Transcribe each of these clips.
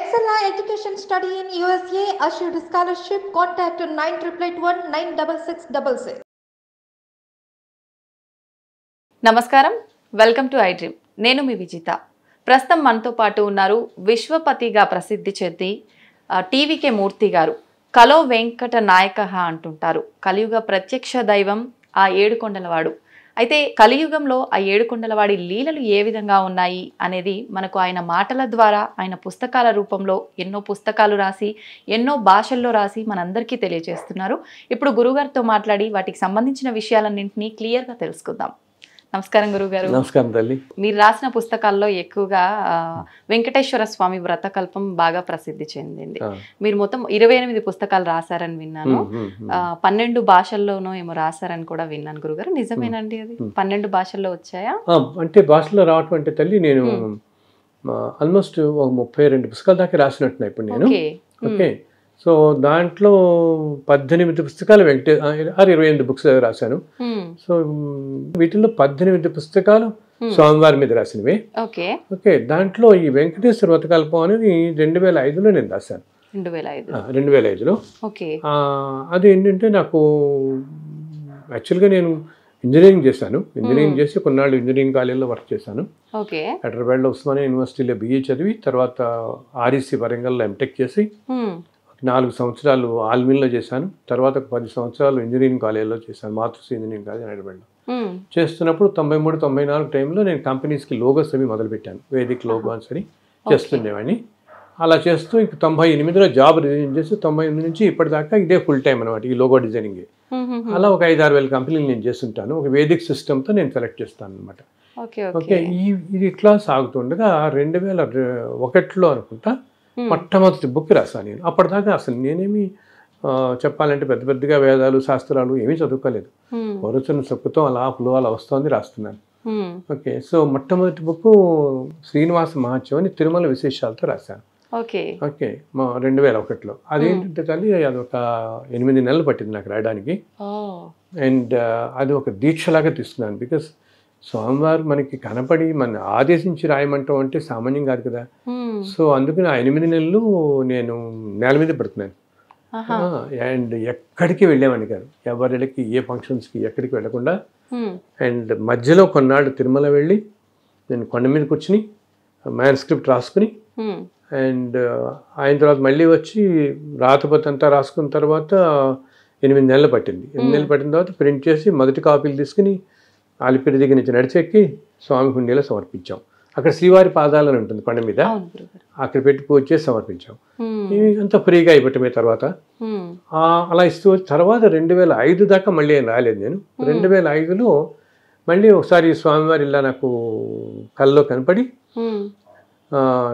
Excella Education Study in USA assured scholarship. Contact 9881 96666. నమస్కారం, welcome to I dream. నేను మీ విజిత. ప్రస్తుతం మనతో పాటు ఉన్నారు విశ్వపతిగా ప్రసిద్ధి చెంది టీవీకే మూర్తి గారు. కలో వెంకట నాయక అంటుంటారు. కలియుగ ప్రత్యక్ష దైవం ఆ ఏడుకొండలవాడు. అయితే కలియుగంలో ఆ ఏడుకొండలవాడి లీలలు ఏ విధంగా ఉన్నాయి అనేది మనకు ఆయన మాటల ద్వారా, ఆయన పుస్తకాల రూపంలో ఎన్నో పుస్తకాలు రాసి ఎన్నో భాషల్లో రాసి మనందరికీ తెలియజేస్తున్నారు. ఇప్పుడు గురుగారితో మాట్లాడి వాటికి సంబంధించిన విషయాలన్నింటినీ క్లియర్గా తెలుసుకుందాం. నమస్కారం గురుగారు. నమస్కారం తల్లి. మీరు రాసిన పుస్తకాల్లో ఎక్కువగా వెంకటేశ్వర స్వామి వ్రతకల్పం బాగా ప్రసిద్ధి చెందింది. మీరు మొత్తం 28 పుస్తకాలు రాశారని విన్నాను. 12 భాషల్లోనూ ఏమో రాశారని కూడా విన్నాను గురుగారు. నిజమేనండి? అది 12 భాషల్లో వచ్చాయా? అంటే భాషలో రావటం అంటే తల్లి, నేను ఆల్మోస్ట్ ఒక 32 పుస్తకాల దాకా రాసినట్టున్నా ఇప్పుడు నేను. ఓకే, సో దాంట్లో 18 పుస్తకాలు 28 బుక్స్ రాశాను. సో వీటిల్లో 18 పుస్తకాలు స్వామివారి మీద రాసినవి. ఓకే, దాంట్లో ఈ వెంకటేశ్వర వ్రతకల్పం అనేది 2005లో నేను రాశాను. 2005లో. అది ఏంటంటే నాకు యాక్చువల్గా నేను ఇంజనీరింగ్ చేశాను. ఇంజనీరింగ్ చేసి కొన్నాళ్ళు ఇంజనీరింగ్ కాలేజీలో వర్క్ చేశాను. హైదరాబాద్లో ఉస్మానియా యూనివర్సిటీలో BA చదివి తర్వాత REC వరంగల్లో MTech చేసి 4 సంవత్సరాలు ఆల్మిన్లో చేశాను. తర్వాత 10 సంవత్సరాలు ఇంజనీరింగ్ కాలేజీలో చేశాను. మాతృశ్రీ ఇంజనీరింగ్ కాలేజ్ హైదరాబాద్లో చేస్తున్నప్పుడు 93-94 టైంలో నేను కంపెనీస్కి లోగోస్ అవి మొదలుపెట్టాను. వేదిక్ లోగోస్ అని చేస్తుండేవాడిని. అలా చేస్తూ ఇంక 98లో జాబ్ రిజైన్ చేసి 98 నుంచి ఇప్పటిదాకా ఇదే ఫుల్ టైం అనమాట, ఈ లోగో డిజైనింగ్. అలా ఒక 5-6 వేల కంపెనీలు నేను చేస్తుంటాను. ఒక వేదిక్ సిస్టమ్తో నేను సెలెక్ట్ చేస్తాను అనమాట. ఓకే, ఇది ఇట్లా సాగుతుండగా 2001లో అనుకుంటా మొట్టమొదటి బుక్ రాశాను నేను. అప్పటిదాకా అసలు నేనేమి చెప్పాలంటే పెద్ద పెద్దగా వేదాలు శాస్త్రాలు ఏమీ చదువుకోలేదు. వరుసను సొక్కుతో అలా ఫ్లో అలా వస్తుంది, రాస్తున్నాను. ఓకే, సో మొట్టమొదటి బుక్ శ్రీనివాస మహత్యం అని తిరుమల విశేషాలతో రాశాను. ఓకే, 2001లో. అదేంటంటే తల్లి, అది ఒక 8 నెలలు పట్టింది నాకు రాయడానికి. అండ్ అది ఒక దీక్షలాగా తీసుకున్నాను. బికాస్ స్వామివారు మనకి కనపడి మన ఆదేశించి రాయమంటాం అంటే సామాన్యం కాదు కదా. సో అందుకని ఆ 8 నెలలు నేను నేల మీద పడుతున్నాను. అండ్ ఎక్కడికి వెళ్ళేవాడిని కాదు, ఎవరికి ఏ ఫంక్షన్స్కి ఎక్కడికి వెళ్ళకుండా. అండ్ మధ్యలో కొన్నాళ్ళు తిరుమల వెళ్ళి నేను కొండ మీద కూర్చుని మ్యాన్స్క్రిప్ట్ రాసుకుని, అండ్ ఆయన తర్వాత మళ్ళీ వచ్చి రాతపతి అంతా రాసుకున్న తర్వాత 8 నెలలు పట్టింది. 8 నెలలు పట్టిన తర్వాత ప్రింట్ చేసి మొదటి కాపీలు తీసుకుని ఆలిపిరి దగ్గర నుంచి నడిచెక్కి స్వామి హుండీలో సమర్పించాం. అక్కడ శ్రీవారి పాదాలని ఉంటుంది కొండ మీద, అక్కడ పెట్టి పూజ చేసి సమర్పించాం. అంతా ఫ్రీగా అయిపోవటమే. తర్వాత అలా ఇస్తూ తర్వాత 2005 దాకా మళ్ళీ ఏం రాలేదు నేను. 2005లో మళ్ళీ ఒకసారి స్వామివారి ఇలా నాకు కల్లో కనపడి,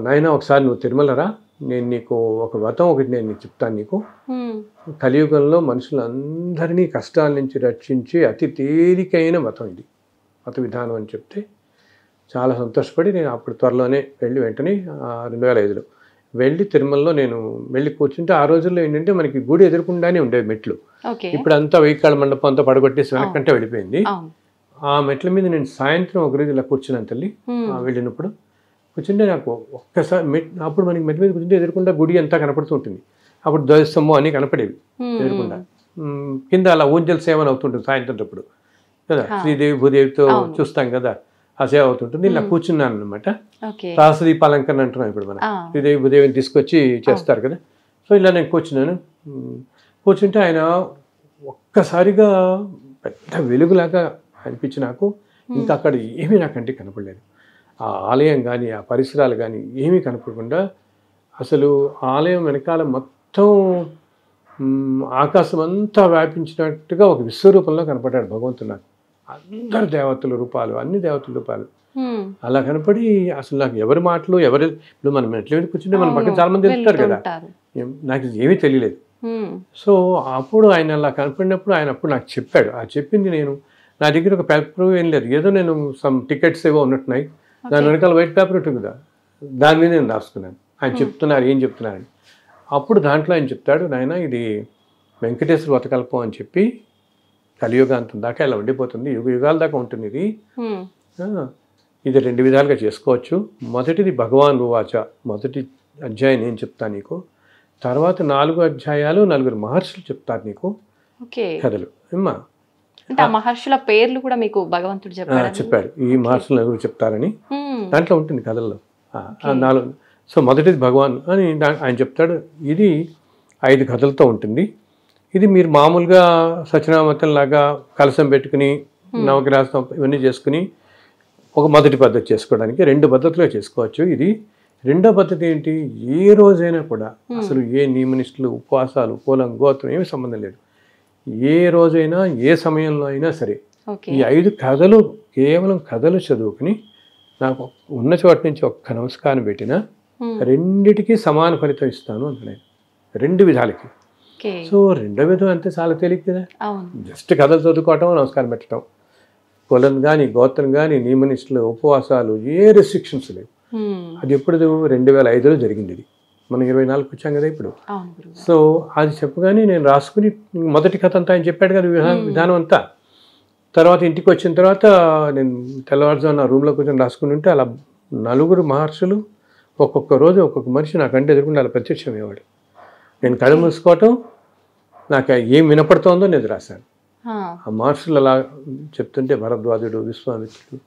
నాయన ఒకసారి నువ్వు తిరుమల రా, నేను నీకు ఒక వ్రతం ఒకటి నేను నీకు చెప్తాను. నీకు కలియుగంలో మనుషులందరినీ కష్టాల నుంచి రక్షించి అతి తేలికైన వ్రతం ఇది, వ్రత విధానం అని చెప్తే చాలా సంతోషపడి నేను అప్పుడు త్వరలోనే వెళ్ళి వెంటనే 2005లో వెళ్ళి తిరుమలలో నేను వెళ్ళి కూర్చుంటే, ఆ రోజుల్లో ఏంటంటే మనకి గుడి ఎదురుకుండానే ఉండేవి మెట్లు. ఇప్పుడు అంతా వెయ్యికాళ్ళ మండపం అంతా పడగొట్టేసి వెనక్కంటే వెళ్ళిపోయింది. ఆ మెట్ల మీద నేను సాయంత్రం ఒక రోజు ఇలా కూర్చున్నాను తల్లి. వెళ్ళినప్పుడు కూర్చుంటే నాకు ఒక్కసారి అప్పుడు మనకి మెట్ల మీద కూర్చుంటే ఎదురుకుండా గుడి అంతా కనపడుతూ ఉంటుంది. అప్పుడు ధ్వజస్తంభం అన్నీ కనపడేవి ఎదురుకుండా. కింద అలా ఊంజల్ సేవన అవుతుంటుంది సాయంత్రం అప్పుడు కదా, శ్రీదేవి భూదేవితో చూస్తాం కదా, ఆ సేవ అవుతుంటుంది. ఇలా కూర్చున్నాను అనమాట. సహస్రదీపాలంకరణ అంటున్నాం ఇప్పుడు మనం, శ్రీదేవి భూదేవిని తీసుకొచ్చి చేస్తారు కదా. సో ఇలా నేను కూర్చున్నాను. కూర్చుంటే ఆయన ఒక్కసారిగా పెద్ద వెలుగులాగా అనిపించి నాకు ఇంకా అక్కడ ఏమీ నాకంటే కనపడలేదు. ఆ ఆలయం కానీ ఆ పరిసరాలు కానీ ఏమీ కనపడకుండా అసలు ఆలయం వెనకాల మొత్తం ఆకాశం అంతా వ్యాపించినట్టుగా ఒక విశ్వరూపంలో కనపడ్డాడు భగవంతుడు నాకు. అందరు దేవతల రూపాలు, అన్ని దేవతల రూపాలు అలా కనపడి అసలు నాకు ఎవరి మాటలు ఇప్పుడు మనం ఎట్ల మీద కూర్చుంటే మన పక్కన చాలా మంది వెళ్తారు కదా, నాకు ఏమీ తెలియలేదు. సో అప్పుడు ఆయన అలా కనపడినప్పుడు ఆయన అప్పుడు నాకు చెప్పాడు. ఆ చెప్పింది నేను, నా దగ్గర ఒక పేపర్ ఏం లేదు, ఏదో నేను సమ్ టికెట్స్ ఏవో ఉన్నట్టున్నాయి, దాని వెనకాల వైట్ పేపర్ ఉంటుంది కదా, దాని మీద నేను రాసుకున్నాను. ఆయన చెప్తున్నారు ఏం చెప్తున్నారని. అప్పుడు దాంట్లో ఆయన చెప్తాడు, నాయన ఇది వెంకటేశ్వర వ్రతకల్పం అని చెప్పి కలియుగాంతం దాకా ఇలా ఉండిపోతుంది, యుగాల దాకా ఉంటుంది ఇది. ఇది 2 విధాలుగా చేసుకోవచ్చు. మొదటిది భగవాన్ ఉవాచ, మొదటి అధ్యాయం నేను చెప్తాను నీకు, తర్వాత 4 అధ్యాయాలు 4 మహర్షులు చెప్తారు నీకు ఓకే. కథలు. అమ్మా అంటే ఆ మహర్షుల పేర్లు కూడా మీకు భగవంతుడు చెప్పాడు, ఈ మహర్షులు నలుగురు చెప్తారని దాంట్లో ఉంటుంది కథల్లో. 4. సో మొదటిది భగవాన్ అని ఆయన చెప్తాడు. ఇది 5 కథలతో ఉంటుంది. ఇది మీరు మామూలుగా సత్యనామతం లాగా కలసం పెట్టుకుని నవగ్రహం ఇవన్నీ చేసుకుని ఒక మొదటి పద్ధతి చేసుకోవడానికి 2 పద్ధతులుగా చేసుకోవచ్చు. ఇది రెండో పద్ధతి ఏంటి, ఏ రోజైనా కూడా అసలు ఏ నియమనిష్టలు, ఉపవాసాలు, కులం, గోత్రం ఏమి సంబంధం లేదు. ఏ రోజైనా ఏ సమయంలో అయినా సరే ఈ 5 కథలు కేవలం కథలు చదువుకుని నాకు ఉన్న చోట నుంచి ఒక్క నమస్కారం పెట్టినా రెండిటికి సమాన ఫలితం ఇస్తాను అంటున్నాను, 2 విధాలకి. సో రెండో విధం అంతే చాలా తేలిక కదా, జస్ట్ కథలు చదువుకోవటం, నమస్కారం పెట్టడం. కులం కానీ, గోత్రం కానీ, నియమనిష్టలు, ఉపవాసాలు ఏ రెస్ట్రిక్షన్స్ లేవు. అది ఎప్పుడు 2005లో జరిగింది. ఇది మనం 24కి వచ్చాం కదా ఇప్పుడు. సో అది చెప్పగానే నేను రాసుకుని మొదటి కథ అంతా ఆయన చెప్పాడు కదా విధానం అంతా. తర్వాత ఇంటికి వచ్చిన తర్వాత నేను తెల్లవారుజామున రూమ్లో కూర్చొని రాసుకుని ఉంటే అలా 4 మహర్షులు ఒక్కొక్క రోజు ఒక్కొక్క మనిషి నాకంటే ఎదుర్కొంటే అలా ప్రత్యక్షమయ్యేవాడు. నేను కళ్ళు మూసుకోవటం, నాకు ఏం వినపడుతోందో నేను రాశాను. ఆ మహర్షులు అలా చెప్తుంటే భరద్వాజుడు, విశ్వామిత్రుడు,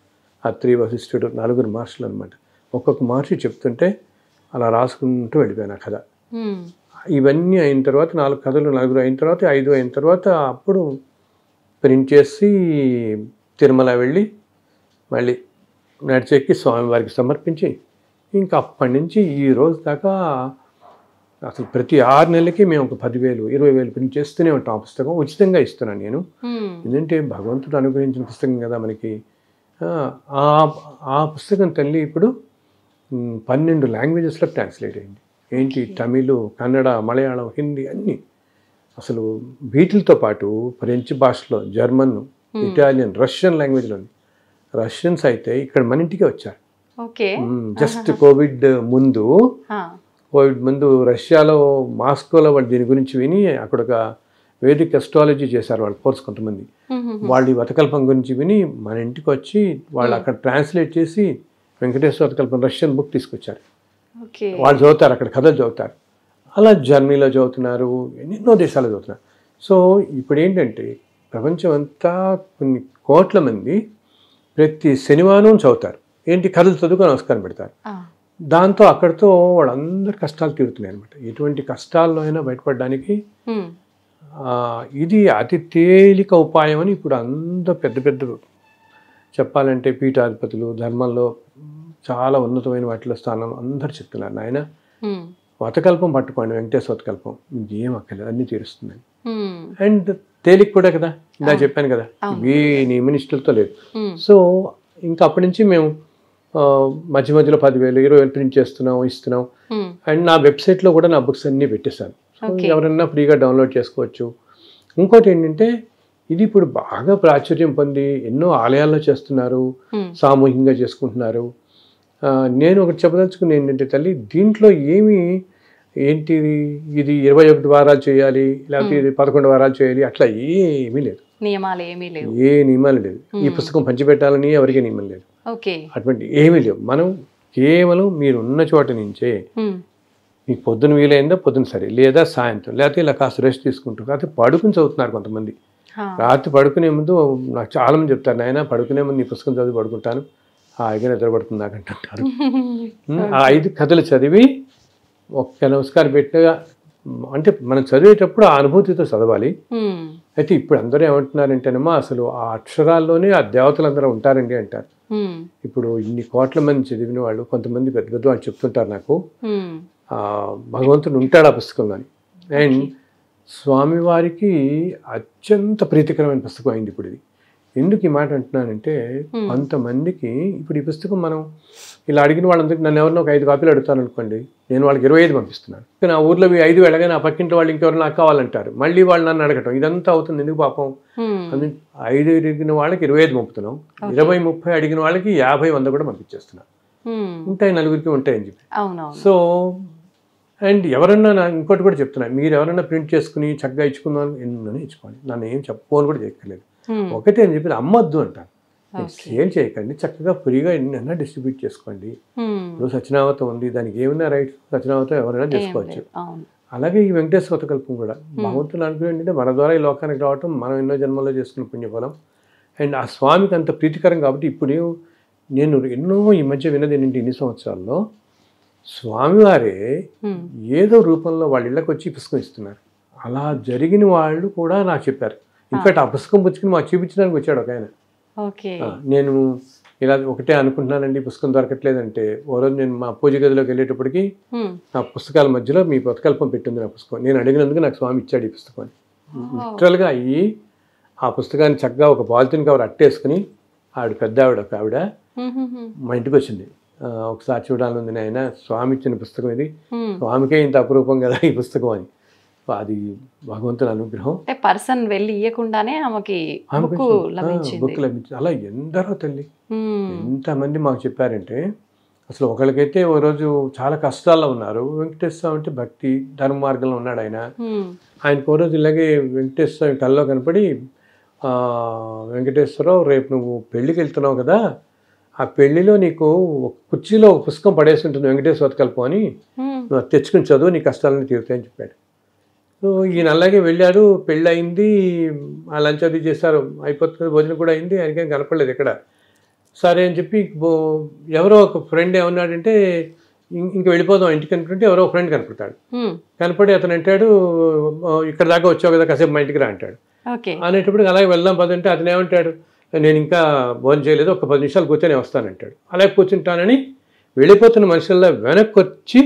అత్రి, వశిష్ఠుడు 4 మహర్షులు అనమాట. ఒక్కొక్క మహర్షి చెప్తుంటే అలా రాసుకుంటూ వెళ్ళిపోయాను ఆ కథ. ఇవన్నీ అయిన తర్వాత 4 కథలు 4 అయిన తర్వాత 5 అయిన తర్వాత అప్పుడు ప్రింట్ చేసి తిరుమల వెళ్ళి మళ్ళీ నడిచెక్కి స్వామివారికి సమర్పించి ఇంకా అప్పటి నుంచి ఈ రోజు దాకా అసలు ప్రతి 6 నెలలకి మేము ఒక 10,000, 20,000 ప్రింట్ చేస్తూనే ఉంటాం. ఆ పుస్తకం ఉచితంగా ఇస్తున్నాను నేను. ఎందుకంటే భగవంతుడు అనుగ్రహించిన పుస్తకం కదా మనకి. ఆ పుస్తకం తల్లి ఇప్పుడు 12 లాంగ్వేజెస్లో ట్రాన్స్లేట్ అయింది. ఏంటి, తమిళ్, కన్నడ, మలయాళం, హిందీ అన్నీ. అసలు వీటితో పాటు ఫ్రెంచ్ భాషలో, జర్మన్, ఇటాలియన్, రష్యన్ లాంగ్వేజ్లో. రష్యన్స్ అయితే ఇక్కడ మన ఇంటికే వచ్చారు. జస్ట్ కోవిడ్ ముందు రష్యాలో మాస్కోలో వాళ్ళు దీని గురించి విని అక్కడ ఒక వేదిక అస్ట్రాలజీ చేశారు వాళ్ళ కోర్స్ కొంతమంది. వాళ్ళు ఈ వతకల్పం గురించి విని మన ఇంటికి వచ్చి వాళ్ళు అక్కడ ట్రాన్స్లేట్ చేసి వెంకటేశ్వర వతకల్పం రష్యన్ బుక్ తీసుకొచ్చారు. వాళ్ళు చదువుతారు, అక్కడ కథలు చదువుతారు. అలా జర్మనీలో చదువుతున్నారు, ఎన్నెన్నో దేశాలు చదువుతున్నారు. సో ఇప్పుడు ఏంటంటే ప్రపంచం అంతా కొన్ని కోట్ల మంది ప్రతి శనివారం చదువుతారు. ఏంటి, కథలు చదువుకొని నమస్కారం పెడతారు. దాంతో అక్కడితో వాళ్ళందరి కష్టాలు తీరుతున్నాయి అనమాట. ఎటువంటి కష్టాల్లో అయినా బయటపడడానికి ఇది అతి తేలిక ఉపాయం అని ఇప్పుడు అందరూ పెద్ద పెద్ద చెప్పాలంటే పీఠాధిపతులు, ధర్మంలో చాలా ఉన్నతమైన వాటిలో స్థానం అందరు చెప్తున్నారు, నాయన వతకల్పం పట్టుకోండి, వెంకటేశ్వర వతకల్పం, ఏం అక్కర్లేదు, అన్ని తీరుస్తుందని. అండ్ తేలిక కూడా కదా, ఇలా చెప్పాను కదా, ఏ నియమనిష్టలతో లేదు. సో ఇంకా అప్పటి నుంచి మేము మధ్య మధ్యలో 10,000, 20,000 ప్రింట్ చేస్తున్నాం, ఇస్తున్నాం. అండ్ నా వెబ్సైట్లో కూడా నా బుక్స్ అన్నీ పెట్టేశాను. ఎవరైనా ఫ్రీగా డౌన్లోడ్ చేసుకోవచ్చు. ఇంకోటి ఏంటంటే ఇది ఇప్పుడు బాగా ప్రాచుర్యం పొంది ఎన్నో ఆలయాల్లో చేస్తున్నారు, సామూహికంగా చేసుకుంటున్నారు. నేను ఒకటి చెప్పదలుచుకుని ఏంటంటే తల్లి, దీంట్లో ఏంటిది ఇది 21 వారాలు చేయాలి, లేకపోతే ఇది 11 వారాలు చేయాలి, అట్లా ఏమీ లేదు, నియమాలు ఏమీ లేవు, ఏ నియమాలు లేదు. ఈ పుస్తకం పంచిపెట్టాలని ఎవరికీ నియమం లేదు, అటువంటి ఏమీ లేవు. మనం కేవలం మీరు ఉన్న చోట నుంచే మీకు పొద్దున వీలైందో పొద్దున సరే, లేదా సాయంత్రం, లేకపోతే ఇలా కాస్త రెస్ట్ తీసుకుంటారు. కాకపోతే పడుకుని చదువుతున్నారు కొంతమంది. రాత్రి పడుకునే ముందు నాకు చాలా మంది చెప్తారు, నాయన పడుకునే ముందు ఈ పుస్తకం చదివి పడుకుంటాను, హాయిగా నిద్రపడుతుంది నాకంటుంటారు. ఆ 5 కథలు చదివి ఒక్క నమస్కారం పెట్టినగా, అంటే మనం చదివేటప్పుడు ఆ అనుభూతితో చదవాలి. అయితే ఇప్పుడు అందరూ ఏమంటున్నారంటేనమ్మా, అసలు ఆ అక్షరాల్లోనే ఆ దేవతలు అందరూ ఉంటారండి అంటారు. ఇప్పుడు ఇన్ని కోట్ల మంది చదివిన వాళ్ళు, కొంతమంది పెద్ద పెద్ద వాళ్ళు చెప్తుంటారు నాకు, భగవంతుడు ఉంటాడు ఆ పుస్తకంలోని. అండ్ స్వామివారికి అత్యంత ప్రీతికరమైన పుస్తకం అయింది ఇప్పుడు ఇది. ఎందుకు ఈ మాట అంటున్నానంటే, కొంతమందికి ఇప్పుడు ఈ పుస్తకం మనం ఇలా అడిగిన వాళ్ళందరికీ, నన్ను ఎవరినో ఒక 5 కాపీలు అడుగుతాను అనుకోండి, నేను వాళ్ళకి 25 పంపిస్తున్నాను. నా ఊర్లో 5 వెళ్ళగానే నా పక్కింటి వాళ్ళు ఇంకెవరు నాకు కావాలంటారు, మళ్ళీ వాళ్ళు నన్ను అడగటం, ఇదంతా అవుతుంది ఎందుకు పాపం. 5 అడిగిన వాళ్ళకి 25 పంపుతున్నాం, 20, 30 అడిగిన వాళ్ళకి 50, 100 కూడా పంపించేస్తున్నాం. ఉంటాయి, నలుగురికి ఉంటాయని చెప్పి. సో అండ్ ఎవరన్నా ఇంకోటి కూడా చెప్తున్నా, మీరు ఎవరైనా ప్రింట్ చేసుకుని చక్కగా ఇచ్చుకుందాం, ఎన్నో ఇచ్చుకోండి, నన్ను ఏం చెప్పుకోని కూడా చేయక్కర్లేదు. ఒకటే అని చెప్పి అమ్మొద్దు అంటాను. సేల్ చేయకండి, చక్కగా ఫ్రీగా ఎన్నైనా డిస్ట్రిబ్యూట్ చేసుకోండి. ఇప్పుడు సత్యనామతం ఉంది, దానికి ఏమైనా రైట్స్ సత్యనామతం ఎవరైనా చేసుకోవచ్చు. అలాగే ఈ వెంకటేశ్వర కల్పం కూడా భగవంతుని అనుగ్రహం ఏంటంటే మన ద్వారా ఈ లోకానికి రావటం మనం ఎన్నో జన్మల్లో చేసుకున్న పుణ్యఫలం. అండ్ ఆ స్వామికి అంత ప్రీతికరం కాబట్టి ఇప్పుడు నేను ఎన్నో ఈ మధ్య విన్నది ఏంటంటే ఇన్ని సంవత్సరాల్లో స్వామివారే ఏదో రూపంలో వాళ్ళ ఇళ్ళకి వచ్చి పుస్తకం ఇస్తున్నారు. అలా జరిగిన వాళ్ళు కూడా నాకు చెప్పారు. ఇన్ఫాక్ట్ ఆ పుస్తకం పుచ్చుకుని మాకు చూపించడానికి వచ్చాడు ఒక ఆయన. నేను ఇలా ఒకటే అనుకుంటున్నానండి, పుస్తకం దొరకట్లేదంటే ఓ రోజు నేను మా పూజ గదిలోకి వెళ్ళేటప్పటికి నా పుస్తకాల మధ్యలో మీ పథకల్పం పెట్టింది నా పుస్తకం. నేను అడిగినందుకు నాకు స్వామి ఇచ్చాడు ఈ పుస్తకం. లిటరల్గా అయ్యి ఆ పుస్తకాన్ని చక్కగా ఒక పాలిథిన్ కవర్ అట్టేసుకుని పెద్ద ఒక ఆవిడ మా ఇంటికి వచ్చింది. ఒకసారి చూడాలని ఉంది నాయన, స్వామి ఇచ్చిన పుస్తకం ఇది, స్వామికే ఇంత అపురూపం కదా ఈ పుస్తకం అని. అది భగవంతుని అనుగ్రహం. పర్సన్ వెళ్ళి ఇవ్వకుండానే ఆమెకి బుక్ లభించింది. అలా ఎందరో తల్లి ఎంతమంది మాకు చెప్పారంటే అసలు ఒకరికైతే ఓ రోజు చాలా కష్టాల్లో ఉన్నారు. వెంకటేశ్వర స్వామి అంటే భక్తి ధర్మ మార్గంలో ఉన్నాడు ఆయన. ఆయనకు ఓ రోజు ఇలాగే వెంకటేశ్వర స్వామి కల్లో కనపడి, వెంకటేశ్వరరావు రేపు నువ్వు పెళ్ళికి వెళ్తున్నావు కదా, ఆ పెళ్లిలో నీకు కుర్చీలో ఒక పుస్తకం పడేసి ఉంటుంది వెంకటేశ్వర కల్పం అని, నువ్వు తెచ్చుకుని చదువు నీ కష్టాలని తీరుతాయని చెప్పాడు. సో ఈయన అలాగే వెళ్ళాడు, పెళ్ళి అయింది, ఆ లంచ్ అది చేశారు, అయిపోతుంది, భోజనం కూడా అయింది, ఆయనకేం కనపడలేదు ఎక్కడ. సరే అని చెప్పి ఎవరో ఒక ఫ్రెండ్ ఏమన్నాడంటే ఇంక వెళ్ళిపోదాం ఇంటికి అనుకుంటే ఎవరో ఒక ఫ్రెండ్ కనపడతాడు. కనపడి అతను అంటాడు, ఇక్కడ దాకా వచ్చావు కదా కాసేపు మా ఇంటికి రా అంటాడు. అనేటప్పుడు అలాగే వెళ్దాం పదంటే అతను ఏమంటాడు, నేను ఇంకా భోజనం చేయలేదు, ఒక 10 నిమిషాలు కూర్చొని వస్తానంటాడు. అలాగే కూర్చుంటానని వెళ్ళిపోతున్న మనుషుల్లో వెనక్కి వచ్చి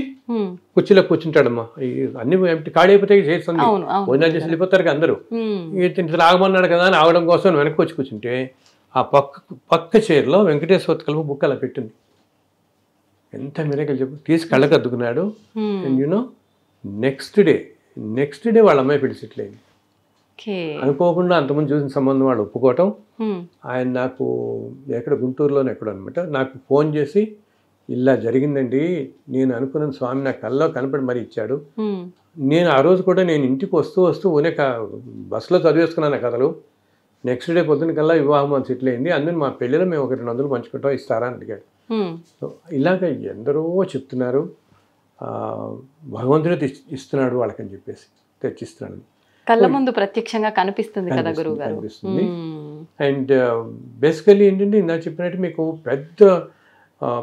కుర్చీలో కూర్చుంటాడమ్మా. అన్ని ఖాళీ అయిపోతే చేస్తుంది, భోజనాలు చేసి వెళ్ళిపోతారు అందరూ. ఇంత ఆగమన్నాడు కదా అని ఆగడం కోసం వెనక్కి వచ్చి కూర్చుంటే ఆ పక్క చైర్లో వెంకటేశ్వర కల్ప బుక్ అలా పెట్టింది. ఎంత మిరకలు చెప్పు, తీసి కళ్ళకు అద్దుకున్నాడు. అండ్ యూనో నెక్స్ట్ డే వాళ్ళ అమ్మాయి పెళ్లి సెటిల్ అయింది. అనుకోకుండా అంతకుముందు చూసిన సంబంధం వాళ్ళు ఒప్పుకోవటం. ఆయన నాకు ఎక్కడ గుంటూరులోనే ఎక్కడ అనమాట నాకు ఫోన్ చేసి, ఇలా జరిగిందండి, నేను అనుకున్న స్వామి నా కల్లో కనపడి మరి ఇచ్చాడు. నేను ఆ రోజు కూడా నేను ఇంటికి వస్తూ ఊనే బస్సులో చదివేసుకున్నాను ఆ కథలు. నెక్స్ట్ డే పొద్దున కల్లా వివాహం అని సెటిల్ అయింది, అందుకని మా పెళ్ళిలో మేము ఒక 200 పంచుకుంటాం, ఇస్తారా అని అడిగాడు. సో ఇలాగ ఎందరో చెప్తున్నారు, భగవంతుడే ఇస్తున్నాడు వాళ్ళకని చెప్పేసి తెచ్చిస్తున్నాడు. కళ్ళ ముందు ప్రత్యక్షంగా కనిపిస్తుంది కదా గురువుగారు. కనిపిస్తుంది. అండ్ బేసికల్లీ ఏంటంటే ఇందాక చెప్పినట్టు మీకు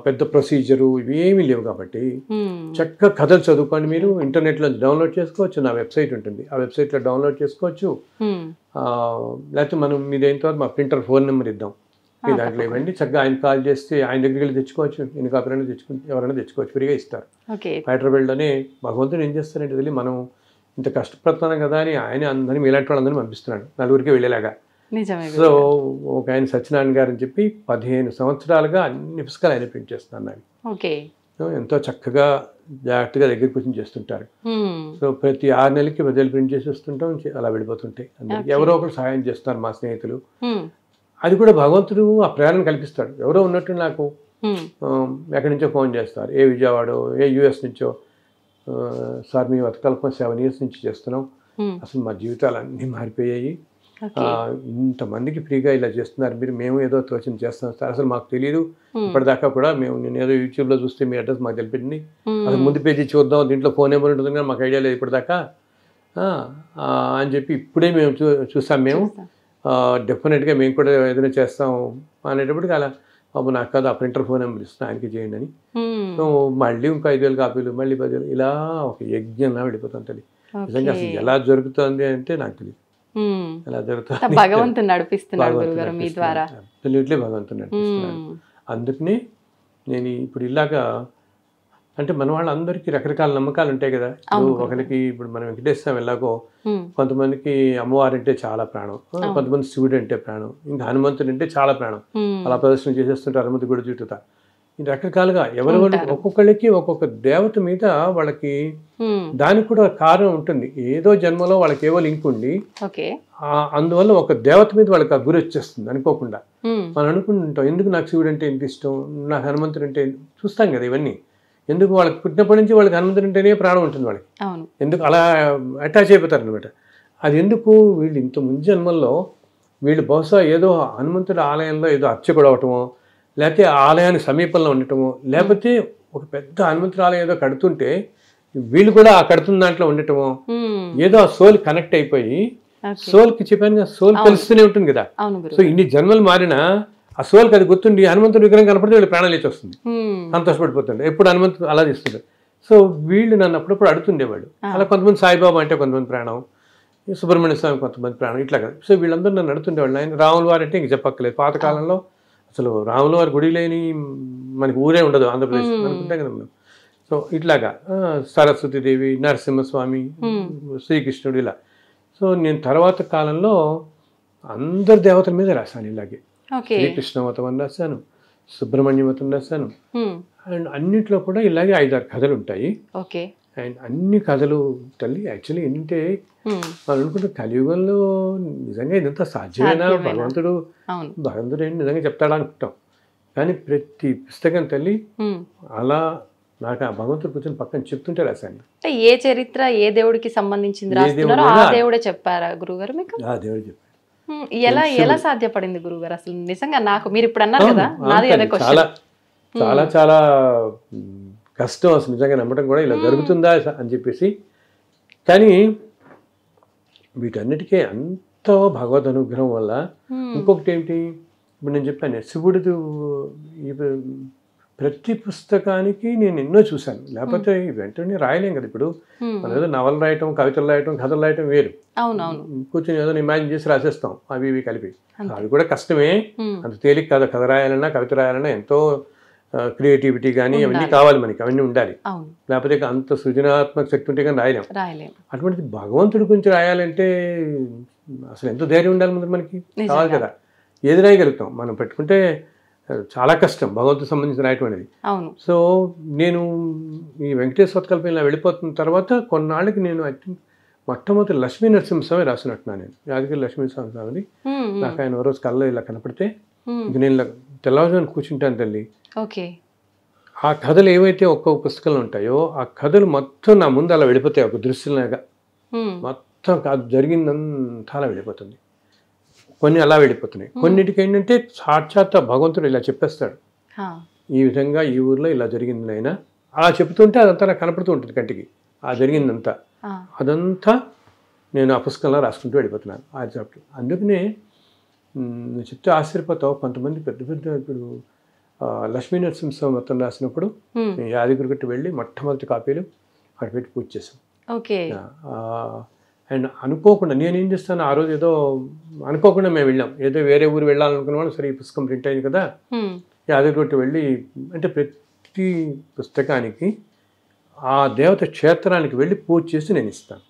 పెద్ద ప్రొసీజరు ఇవేమీ లేవు కాబట్టి చక్కగా కథలు చదువుకోండి. మీరు ఇంటర్నెట్లో డౌన్లోడ్ చేసుకోవచ్చు, నా వెబ్సైట్ ఉంటుంది, ఆ వెబ్సైట్లో డౌన్లోడ్ చేసుకోవచ్చు. లేకపోతే మనం మీదైన తర్వాత మా ప్రింటర్ ఫోన్ నెంబర్ ఇద్దాం, మీ దాంట్లో ఇవ్వండి, చక్కగా ఆయన కాల్ చేస్తే ఆయన దగ్గరికి వెళ్ళి తెచ్చుకోవచ్చు. ఎన్ని కాపీలైనా ఎవరైనా తెచ్చుకోవచ్చు, ఫ్రీగా ఇస్తారు. హైదరాబాద్లోనే భగవంతుడు ఏం చేస్తారంటే తెలియ మనం ఇంత కష్టపడుతున్నాం కదా అని ఆయన అందరినీ మీలాంటి వాళ్ళందరినీ పంపిస్తున్నాడు నలుగురికి వెళ్ళేలాగా. సో ఒక ఆయన సత్యనారాయణ గారు అని చెప్పి 15 సంవత్సరాలుగా అన్ని పుస్తకాలు ఆయన ప్రింట్ చేస్తున్నాను. ఎంతో చక్కగా జాగ్రత్తగా దగ్గర కూర్చొని చేస్తుంటారు. సో ప్రతి 6 నెలలకి బదులు ప్రింట్ చేసి వస్తుంటాం, అలా వెళ్ళిపోతుంటాయి. ఎవరో ఒకరు సహాయం చేస్తున్నారు మా స్నేహితులు. అది కూడా భగవంతుడు ఆ ప్రేరణ కల్పిస్తాడు. ఎవరో ఉన్నట్టు నాకు ఎక్కడి నుంచో ఫోన్ చేస్తారు, ఏ విజయవాడో ఏ యుఎస్ నుంచో, సార్ మీ వతకల్పం 7 years నుంచి చేస్తున్నాం, అసలు మా జీవితాలు అన్నీ మారిపోయాయి, ఇంతమందికి ఫ్రీగా ఇలా చేస్తున్నారు మీరు, మేము ఏదో తోచింది చేస్తాం సార్, అసలు మాకు తెలియదు ఇప్పటిదాకా కూడా, నేను ఏదో యూట్యూబ్లో చూస్తే మీ అడ్రస్ మాకు తెలిపింది, అసలు ముందు పేజీ చూద్దాం, దీంట్లో ఫోన్ నెంబర్ ఉంటుంది కానీ మాకు ఐడియా లేదు ఇప్పటిదాకా అని చెప్పి ఇప్పుడే మేము చూసాం, మేము డెఫినెట్గా మేము కూడా ఏదైనా చేస్తాం అనేటప్పటికి అలా బాబు నాకు కాదు ఆ ప్రింటర్ ఫోన్ నెంబర్ ఇస్తున్నాను ఆయనకి చేయండి అని. మళ్ళీ ఇంకా 5,000 కాపీలు, మళ్ళీ 10,000, ఇలా ఒక యజ్ఞంలా వెళ్ళిపోతుంది. నిజంగా అసలు ఎలా జరుగుతుంది అంటే నాకు తెలియదు, ఎలా జరుగుతుంది, భగవంతుడు నడిపిస్తున్నాడు గురుగారు మీ ద్వారా. అబ్సల్యూట్లీ భగవంతుడు నడిపిస్తున్నాడు. అందుకని నేను ఇప్పుడు ఇలాగా అంటే మన వాళ్ళందరికీ రకరకాల నమ్మకాలు ఉంటాయి కదా. ఇప్పుడు ఒకరికి ఇప్పుడు మనం వెంకటేశ్వరం ఎలాగో కొంతమందికి అమ్మవారు అంటే చాలా ప్రాణం, కొంతమంది శివుడు అంటే ప్రాణం, ఇంకా హనుమంతుడు అంటే చాలా ప్రాణం, అలా ప్రదర్శన చేసేస్తుంటారు హనుమంతు గుడి చుట్టూతా. రకరకాలుగా ఎవరెవరు ఒక్కొక్కళ్ళకి ఒక్కొక్క దేవత మీద వాళ్ళకి దానికి కూడా కారణం ఉంటుంది. ఏదో జన్మలో వాళ్ళకి ఏవో లింక్ ఉండి అందువల్ల ఒక దేవత మీద వాళ్ళకి ఆ గురి వచ్చేస్తుంది అనుకోకుండా. మనం అనుకుంటుంటాం ఎందుకు నాకు శివుడు అంటే ఎంత ఇష్టం, నాకు హనుమంతుడు అంటే చూస్తాం కదా ఇవన్నీ. ఎందుకు వాళ్ళకి పుట్టినప్పటి నుంచి వాళ్ళకి హనుమంతుడు అంటేనే ప్రాణం ఉంటుంది వాళ్ళకి, ఎందుకు అలా అటాచ్ అయిపోతారు అనమాట. అది ఎందుకు వీళ్ళు ఇంత ముందు జన్మల్లో వీళ్ళు బహుశా ఏదో హనుమంతుడి ఆలయంలో ఏదో అర్చకుడు అవటమో, లేకపోతే ఆలయానికి సమీపంలో ఉండటమో, లేకపోతే ఒక పెద్ద హనుమంతుడి ఆలయం ఏదో కడుతుంటే వీళ్ళు కూడా ఆ కడుతున్న దాంట్లో ఉండటమో, ఏదో ఆ సోల్ కనెక్ట్ అయిపోయి, సోల్కి చెప్పాను కదా, సోల్ తెలుస్తూనే ఉంటుంది కదా. సో ఇన్ని జన్మలు మారినా ఆ సోల్కి అది గుర్తుండి హనుమంతుడి విగ్రహం కనపడితే వీళ్ళు ప్రాణాలు లేచి వస్తుంది, సంతోషపడిపోతుండే. ఎప్పుడు హనుమంతుడు అలా తీస్తుండే. సో వీళ్ళు నన్ను అప్పుడప్పుడు అడుగుతుండేవాడు. అలా కొంతమంది సాయిబాబా అంటే కొంతమంది ప్రాణం, సుబ్రహ్మణ్య స్వామి కొంతమంది ప్రాణం, ఇట్లా కదా. సో వీళ్ళందరూ నన్ను అడుగుతుండేవాళ్ళు. ఆయన రాముల వారు అంటే ఇంక చెప్పక్కలేదు. పాతకాలంలో అసలు రాముల వారి గుడి లేని మనకి ఊరే ఉండదు ఆంధ్రప్రదేశ్ అనుకుంటాం కదా మనం. సో ఇట్లాగా సరస్వతీదేవి, నరసింహస్వామి, శ్రీకృష్ణుడు ఇలా. సో నేను తర్వాత కాలంలో అందరి దేవతల మీద రాశాను. ఇలాగే శ్రీకృష్ణ మతం అని రాశాను, సుబ్రహ్మణ్య మతం రాశాను. అండ్ అన్నిట్లో కూడా ఇలాగే 5-6 కథలు ఉంటాయి. అండ్ అన్ని కథలు తల్లి యాక్చువల్లీ ఏంటంటే మనం అనుకుంటే కలియుగంలో నిజంగా ఇదంతా సాధ్యమేనా, భగవంతుడు ఏంటి నిజంగా చెప్తాడా అనుకుంటాం. కానీ ప్రతి పుస్తకం తల్లి అలా నాకు ఆ భగవంతుడు కూర్చొని పక్కన చెప్తుంటే రాశాను. ఏ చరిత్ర ఏ దేవుడికి సంబంధించింది రాస్తున్నారో ఆ దేవుడే చెప్పారా గురుగారు మీకు? ఆ దేవుడు చెప్పారు. ఎలా సాధ్యపడింది గురుగారు అసలు నిజంగా? నాకు మీరు ఇప్పుడు అన్నారు కదా, నాది అదే క్వశ్చన్. చాలా చాలా చాలా కష్టం అసలు నిజంగా నమ్మటం కూడా, ఇలా జరుగుతుందా అని చెప్పేసి. కానీ వీటన్నిటికీ అంత భగవద్ అనుగ్రహం వల్ల. ఇంకొకటి ఏమిటి, ఇప్పుడు నేను చెప్పాను శివుడు ప్రతి పుస్తకానికి నేను ఎన్నో చూశాను, లేకపోతే వెంటనే రాయలేం కదా. ఇప్పుడు మనం ఏదో నవలు రాయటం, కవితలు రాయటం, కథలు రాయటం వేరు. కూర్చొని ఏదో ఇమాజిన్ చేసి రాసేస్తాం అవి ఇవి కలిపి. అది కూడా కష్టమే, అంత తేలిక కాదు. కథ రాయాలన్నా కవిత రాయాలన్నా ఎంతో క్రియేటివిటీ కానీ అవన్నీ కావాలి మనకి, అవన్నీ ఉండాలి. లేకపోతే అంత సృజనాత్మక శక్తి ఉంటే కానీ రాయలేం. అటువంటిది భగవంతుడి గురించి రాయాలంటే అసలు ఎంతో ధైర్యం ఉండాలి ముందు మనకి, కావాలి కదా. ఏది రాయగలుగుతాం మనం పెట్టుకుంటే చాలా కష్టం భగవంతుడికి సంబంధించిన రాయటువంటిది. సో నేను ఈ వెంకటేశ్వర కల్పన ఇలా వెళ్ళిపోతున్న తర్వాత కొన్నాళ్ళకి నేను మొట్టమొదటి లక్ష్మీ నరసింహస్వామి రాసినట్టున్నాను. నేను యాదగిరి లక్ష్మీనరసింహస్వామిని నాకు ఆయన ఓ రోజు కళ్ళలో ఇలా కనపడితే ఇంక నేను తెల్లవారుజామున కూర్చుంటాను తల్లి. ఆ కథలు ఏవైతే ఒక్కొక్క పుస్తకంలో ఉంటాయో ఆ కథలు మొత్తం నా ముందు అలా వెళ్ళిపోతాయి, ఒక దృశ్యంలాగా మొత్తం జరిగిందంతా అలా వెళ్ళిపోతుంది. కొన్ని అలా వెళ్ళిపోతున్నాయి, కొన్నిటికి ఏంటంటే సాక్షాత్ భగవంతుడు ఇలా చెప్పేస్తాడు, ఈ విధంగా ఈ ఊర్లో ఇలా జరిగింది అయినా అలా చెప్తుంటే అదంతా నాకు కనపడుతూ ఉంటుంది కంటికి. ఆ జరిగిందంతా అదంతా నేను ఆ పుస్తకంలో రాసుకుంటూ వెళ్ళిపోతున్నాను ఆ చాప్టర్. అందుకనే నువ్వు చెప్తే ఆశ్చర్యపోతావు. కొంతమంది పెద్ద పెద్ద ఇప్పుడు లక్ష్మీ నరసింహస్వామి మొత్తం రాసినప్పుడు యాదగిరి గుట్ట వెళ్ళి మొట్టమొదటి కాపీలు అక్కడ పెట్టి పూజ చేశాం. అండ్ అనుకోకుండా నేనేం చేస్తాను, ఆ రోజు ఏదో అనుకోకుండా మేము వెళ్ళాం, ఏదో వేరే ఊరు వెళ్ళాలనుకున్న వాళ్ళు, సరే ఈ పుస్తకం ప్రింట్ అయింది కదా యాదగిరి గుట్ట వెళ్ళి, అంటే ప్రతి పుస్తకానికి ఆ దేవత క్షేత్రానికి వెళ్ళి పూజ చేసి నేను ఇస్తాను.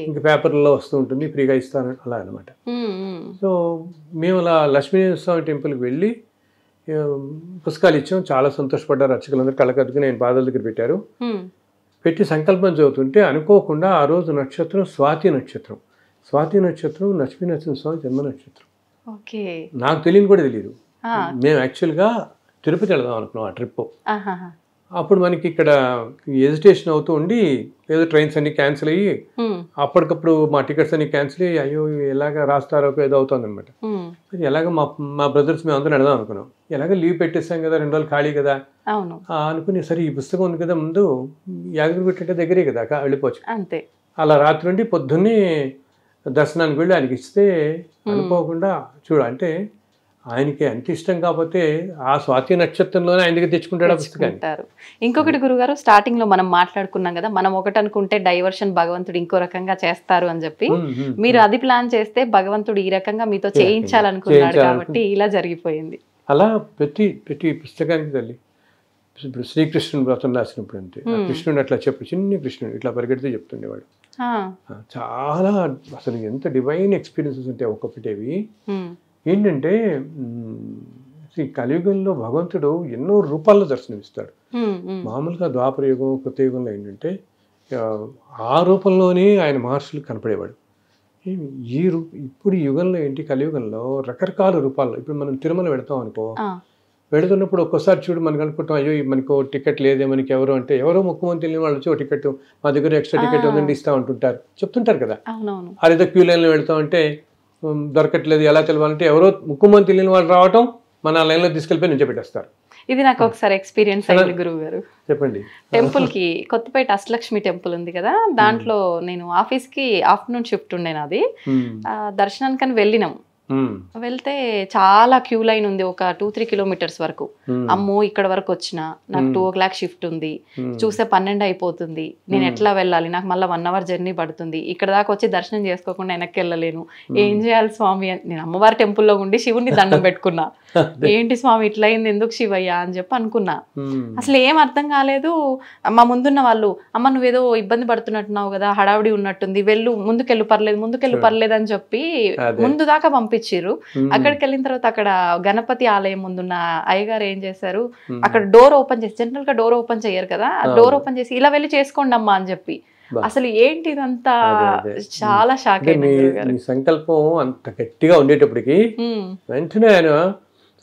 ఇంకా పేపర్లో వస్తూ ఉంటుంది, ఫ్రీగా ఇస్తాను అలా అనమాట. సో మేము అలా లక్ష్మీస్వామి టెంపుల్కి వెళ్ళి పుస్తకాలు ఇచ్చాం. చాలా సంతోషపడ్డారు అర్చకులందరూ, కళ్ళకద్దుకు నేను పాదాల దగ్గర పెట్టారు. పెట్టి సంకల్పం చదువుతుంటే అనుకోకుండా ఆ రోజు నక్షత్రం స్వాతి నక్షత్రం. స్వాతి నక్షత్రం లక్ష్మీ నరసింహస్వామి జన్మ నక్షత్రం. నాకు తెలియని కూడా తెలియదు. మేము యాక్చువల్గా తిరుపతి వెళదాం అనుకున్నాం ఆ ట్రిప్. అప్పుడు మనకి ఇక్కడ ఎజిటేషన్ అవుతూ ఉండి ఏదో ట్రైన్స్ అన్ని క్యాన్సిల్ అయ్యి అప్పటికప్పుడు మా టికెట్స్ అన్ని క్యాన్సిల్ అయ్యి అయ్యో ఎలాగ రాస్తారో ఏదో అవుతుంది అనమాట. ఎలాగ మా బ్రదర్స్ మేము అందరం వెళదాం అనుకున్నాం. ఎలాగ లీవ్ పెట్టేస్తాం కదా, 2 రోజులు ఖాళీ కదా అనుకుని, సరే ఈ పుస్తకం ఉంది కదా ముందు యాదగిరి గుట్ట దగ్గరే కదా వెళ్ళిపోవచ్చు అంతే. అలా రాత్రి నుండి పొద్దున్నే దర్శనానికి వెళ్ళి ఆయనకి ఇస్తే అనుకోకుండా చూడ, అంటే ఆయనకి అంత ఇష్టం కాకపోతే ఆ స్వాతి నక్షత్రంలోనే ఆయన దగ్గర తెచ్చుకుంటాడు ఆ పుస్తకాన్ని. ఇంకొకటి గురుగారు, స్టార్టింగ్ లో మనం మాట్లాడుకున్నాం కదా, మనం ఒకటి అనుకుంటే డైవర్షన్ భగవంతుడు ఇంకో రకంగా చేస్తారు అని చెప్పి, మీరు అది ప్లాన్ చేస్తే భగవంతుడు ఈ రకంగా మీతో చేయించాలనుకున్నాడు కాబట్టి ఇలా జరిగిపోయింది. అలా ప్రతి పుస్తకానికి తల్లి. ఇప్పుడు శ్రీకృష్ణుని వ్రతం రాసినప్పుడు అంతే, కృష్ణుడు అట్లా చిన్ని కృష్ణుడు ఇట్లా పరిగెడితే చెప్తుండేవాడు. చాలా అసలు ఎంత డివైన్ ఎక్స్పీరియన్సెస్ ఉంటాయి ఒక్కొక్కటేవి. ఏంటంటే ఈ కలియుగంలో భగవంతుడు ఎన్నో రూపాల్లో దర్శనమిస్తాడు. మామూలుగా ద్వాపర యుగం కృతయుగంలో ఏంటంటే ఆ రూపంలోనే ఆయన మహర్షులు కనపడేవాడు. ఇప్పుడు ఈ యుగంలో ఏంటి, కలియుగంలో రకరకాల రూపాల్లో. ఇప్పుడు మనం తిరుమల వెళతాం అనుకో, వెళుతున్నప్పుడు ఒక్కోసారి చూడు మనకు అనుకుంటాం, అయ్యో మనకు టికెట్ లేదే, మనకి ఎవరు అంటే ఎవరో ముఖ్యమంత్రి తెలియని వాళ్ళు వచ్చి ఓ టికెట్ మా దగ్గర ఎక్స్ట్రా టికెట్ ఉందండి ఇస్తా ఉంటుంటారు, చెప్తుంటారు కదా. అదేదో క్యూ లైన్లో వెళ్తాం అంటే దొరకట్లేదు, ఎలా తెలవాలంటే ఎవరో ముక్కుమని తెలియని వాళ్ళు రావటం మన లైన్లో తీసుకెళ్ళిపోయి నించోబెట్టేస్తారు. ఇది నాకు ఒకసారి ఎక్స్పీరియన్స్ అయింది గురువు గారు. చెప్పండి. టెంపుల్ కి కొత్తపేట అష్టలక్ష్మి టెంపుల్ ఉంది కదా, దాంట్లో నేను ఆఫీస్ కి ఆఫ్టర్నూన్ షిఫ్ట్ ఉండే నాది. దర్శనానికని వెళ్ళినాం. వెళ్తే చాలా క్యూ లైన్ ఉంది, ఒక 2-3 కిలోమీటర్స్ వరకు. అమ్మో ఇక్కడ వరకు వచ్చిన, నాకు 2 o'clock షిఫ్ట్ ఉంది, చూసే 12 అయిపోతుంది, నేను ఎట్లా వెళ్ళాలి, నాకు మళ్ళీ 1 hour జర్నీ పడుతుంది, ఇక్కడ దాకా వచ్చి దర్శనం చేసుకోకుండా వెనక్కి వెళ్ళలేను, ఏం చేయాలి స్వామి అని నేను అమ్మవారి టెంపుల్లో ఉండి శివుని దండం పెట్టుకున్నా. ఏంటి స్వామి ఇట్లా అయింది, ఎందుకు శివయ్య అని చెప్పి అనుకున్నా. అసలు ఏం అర్థం కాలేదు. మా ముందున్న వాళ్ళు, అమ్మ నువ్వేదో ఇబ్బంది పడుతున్నట్టున్నావు కదా, హడావిడి ఉన్నట్టుంది, ముందుకెళ్ళు పర్లేదు అని చెప్పి ముందు దాకా పంపించారు. అక్కడికి వెళ్ళిన తర్వాత అక్కడ గణపతి ఆలయం ముందున్న అయ్యగారు ఏం చేశారు, అక్కడ డోర్ ఓపెన్ చేసి, జనరల్ గా డోర్ ఓపెన్ చేయరు కదా, ఆ డోర్ ఓపెన్ చేసి ఇలా వెళ్ళి చేసుకోండి అమ్మా అని చెప్పి. అసలు ఏంటి ఇదంతా, చాలా షాక్ అయింది. సంకల్పం అంత గట్టిగా ఉండేటప్పటికి వెంటనే ఆయన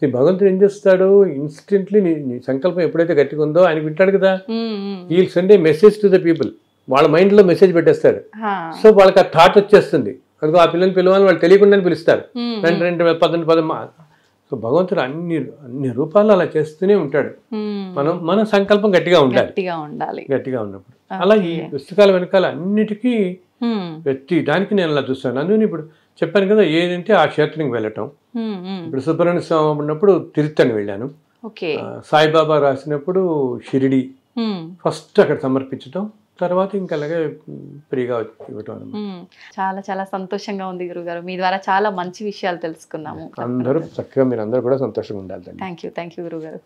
భగవంతుడు ఏం చేస్తాడు, ఇన్స్టెంట్లీ నీ సంకల్పం ఎప్పుడైతే గట్టిగా ఉందో ఆయన వింటాడు కదా. ఈ send A message to the people, వాళ్ళ మైండ్ లో మెసేజ్ పెట్టేస్తాడు. సో వాళ్ళకి ఆ థాట్ వచ్చేస్తుంది, అందుకో ఆ పిల్లల్ని పిలవాలని వాళ్ళు తెలియకుండానే పిలుస్తారు. 2-10 సో భగవంతుడు అన్ని రూపాల్లో అలా చేస్తూనే ఉంటాడు. మన సంకల్పం గట్టిగా ఉండాలి. గట్టిగా ఉన్నప్పుడు అలా ఈ పుస్తకాల వెనకాల అన్నిటికీ దానికి నేను అలా చూస్తాను. అందుకని ఇప్పుడు చెప్పాను కదా, ఏదంటే ఆ క్షేత్రానికి వెళ్ళటం. ఇప్పుడు సుబ్రహ్మణ్య స్వామి ఉన్నప్పుడు తిరుత్తని వెళ్ళాను. సాయిబాబా రాసినప్పుడు షిరిడి ఫస్ట్ అక్కడ సమర్పించడం, తర్వాత ఇంకా అలాగే ఫ్రీగా ఇవ్వటం అనమాట. చాలా చాలా సంతోషంగా ఉంది గురుగారు, మీ ద్వారా చాలా మంచి విషయాలు తెలుసుకున్నాము. అందరూ చక్కగా, మీరు అందరూ కూడా సంతోషంగా ఉండాలి. థ్యాంక్ యూ గురుగారు.